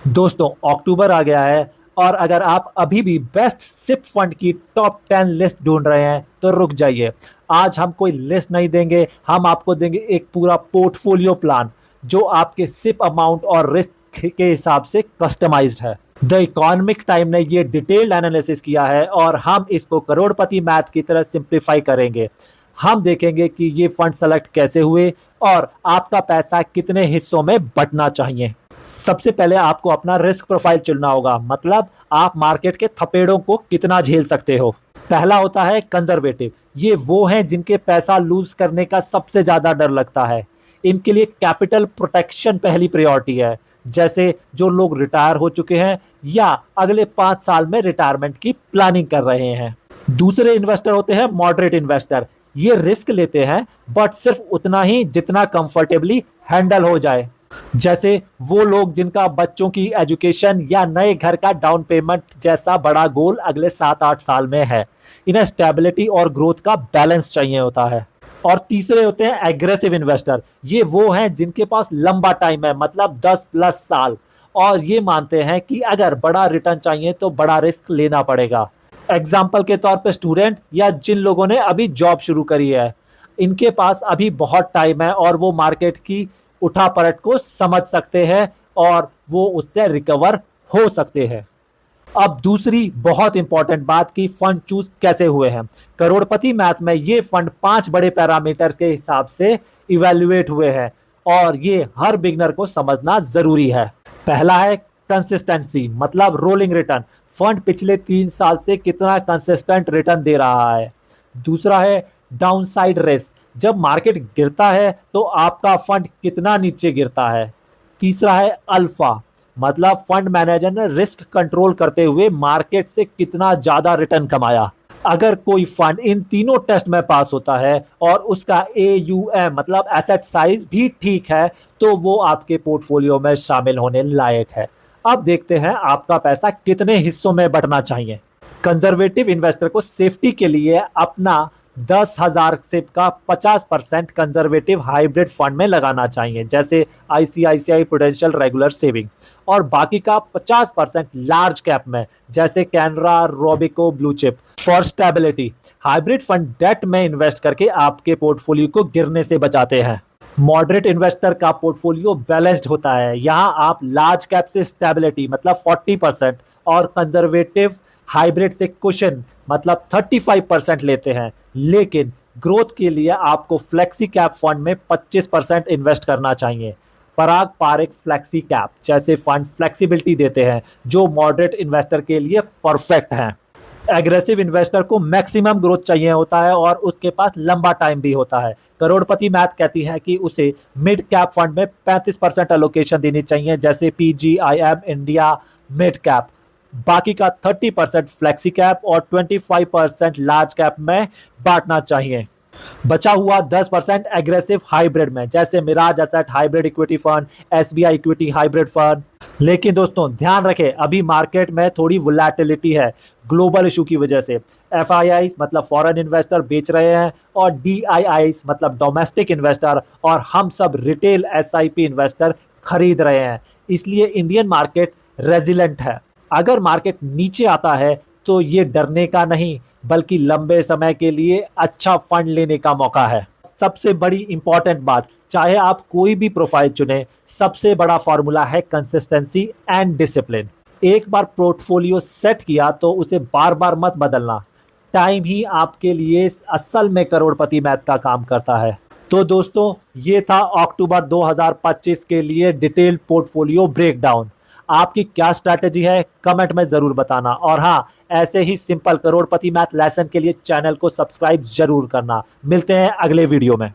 दोस्तों अक्टूबर आ गया है और अगर आप अभी भी बेस्ट सिप फंड की टॉप 10 लिस्ट ढूंढ रहे हैं तो रुक जाइए। आज हम कोई लिस्ट नहीं देंगे, हम आपको देंगे एक पूरा पोर्टफोलियो प्लान जो आपके सिप अमाउंट और रिस्क के हिसाब से कस्टमाइज्ड है। द इकोनॉमिक टाइम ने ये डिटेल्ड एनालिसिस किया है और हम इसको करोड़पति मैथ की तरह सिंप्लीफाई करेंगे। हम देखेंगे कि ये फंड सेलेक्ट कैसे हुए और आपका पैसा कितने हिस्सों में बंटना चाहिए। सबसे पहले आपको अपना रिस्क प्रोफाइल चुनना होगा, मतलब आप मार्केट के थपेड़ों को कितना झेल सकते हो। पहला होता है कंजर्वेटिव। ये वो हैं जिनके पैसा लूज करने का सबसे ज्यादा डर लगता है। इनके लिए कैपिटल प्रोटेक्शन पहली प्रायोरिटी है, जैसे जो लोग रिटायर हो चुके हैं या अगले 5 साल में रिटायरमेंट की प्लानिंग कर रहे हैं। दूसरे इन्वेस्टर होते हैं मॉडरेट इन्वेस्टर। ये रिस्क लेते हैं बट सिर्फ उतना ही जितना कंफर्टेबली हैंडल हो जाए, जैसे वो लोग जिनका बच्चों की एजुकेशन या नए घर का डाउन पेमेंट जैसा बड़ा गोल अगले 7-8 साल में है। इन्हें स्टेबिलिटी और ग्रोथ का बैलेंस चाहिए होता है। और तीसरे होते हैं एग्रेसिव इन्वेस्टर। ये वो हैं जिनके पास लंबा टाइम है, मतलब 10+ साल, और ये मानते हैं कि अगर बड़ा रिटर्न चाहिए तो बड़ा रिस्क लेना पड़ेगा। एग्जाम्पल के तौर पे स्टूडेंट या जिन लोगों ने अभी जॉब शुरू करी है, इनके पास अभी बहुत टाइम है और वो मार्केट की उठापलट को समझ सकते हैं और वो उससे रिकवर हो सकते हैं। अब दूसरी बहुत इंपॉर्टेंट बात कि फंड चूज कैसे हुए हैं। करोड़पति मैथ में ये फंड 5 बड़े पैरामीटर के हिसाब से इवैल्यूएट हुए हैं और ये हर बिगनर को समझना जरूरी है। पहला है कंसिस्टेंसी, मतलब रोलिंग रिटर्न। फंड पिछले 3 साल से कितना कंसिस्टेंट रिटर्न दे रहा है। दूसरा है डाउनसाइड रिस्क, जब मार्केट गिरता है तो आपका फंड कितना नीचे गिरता है। तीसरा है अल्फा, मतलब फंड मैनेजर ने रिस्क कंट्रोल करते हुए मार्केट से कितना ज्यादा रिटर्न कमाया। अगर कोई फंड इन तीनों टेस्ट में पास होता है और उसका AUM मतलब एसेट साइज भी ठीक है तो वो आपके पोर्टफोलियो में शामिल होने लायक है। अब देखते हैं आपका पैसा कितने हिस्सों में बंटना चाहिए। कंजर्वेटिव इन्वेस्टर को सेफ्टी के लिए अपना 10,000 सिप का 50% कंजर्वेटिव हाइब्रिड फंड में लगाना चाहिए, जैसे ICICI प्रूडेंशियल रेगुलर सेविंग, और बाकी का 50% लार्ज कैप में, जैसे Canara, Robeco, blue chip. For stability, hybrid fund debt में इन्वेस्ट करके आपके पोर्टफोलियो को गिरने से बचाते हैं। मॉडरेट इन्वेस्टर का पोर्टफोलियो बैलेंस्ड होता है। यहाँ आप लार्ज कैप से स्टेबिलिटी मतलब 40% और कंजर्वेटिव हाइब्रिड से कुशन मतलब 35% लेते हैं, लेकिन ग्रोथ के लिए आपको फ्लेक्सी कैप फंड में 25% इन्वेस्ट करना चाहिए। पराग पारिक फ्लेक्सी कैप जैसे फंड फ्लेक्सिबिलिटी देते हैं जो मॉडरेट इन्वेस्टर के लिए परफेक्ट हैं। एग्रेसिव इन्वेस्टर को मैक्सिमम ग्रोथ चाहिए होता है और उसके पास लंबा टाइम भी होता है। करोड़पति मैथ कहती है कि उसे मिड कैप फंड में 35% एलोकेशन देनी चाहिए, जैसे PGIM इंडिया मिड कैप। बाकी का 30% फ्लेक्सी कैप और 25% लार्ज कैप में बांटना चाहिए। बचा हुआ 10% एग्रेसिव हाइब्रिड में, जैसे Mirae asset hybrid equity fund, SBI equity hybrid fund. लेकिन दोस्तों ध्यान रखें, अभी मार्केट में थोड़ी वोलेटिलिटी है ग्लोबल इशू की वजह से। FIIs मतलब फॉरेन इन्वेस्टर बेच रहे हैं और DIIs मतलब डोमेस्टिक इन्वेस्टर और हम सब रिटेल SIP इन्वेस्टर खरीद रहे हैं। इसलिए इंडियन मार्केट रेजिलेंट है। अगर मार्केट नीचे आता है तो ये डरने का नहीं बल्कि लंबे समय के लिए अच्छा फंड लेने का मौका है। सबसे बड़ी इंपॉर्टेंट बात, चाहे आप कोई भी प्रोफाइल चुने, सबसे बड़ा फॉर्मूला है कंसिस्टेंसी एंड डिसिप्लिन। एक बार पोर्टफोलियो सेट किया तो उसे बार बार मत बदलना। टाइम ही आपके लिए असल में करोड़पति मैथ का काम करता है। तो दोस्तों ये था अक्टूबर 2025 के लिए डिटेल्ड पोर्टफोलियो ब्रेकडाउन। आपकी क्या स्ट्रैटेजी है कमेंट में जरूर बताना, और हाँ, ऐसे ही सिंपल करोड़पति मैथ लेसन के लिए चैनल को सब्सक्राइब जरूर करना। मिलते हैं अगले वीडियो में।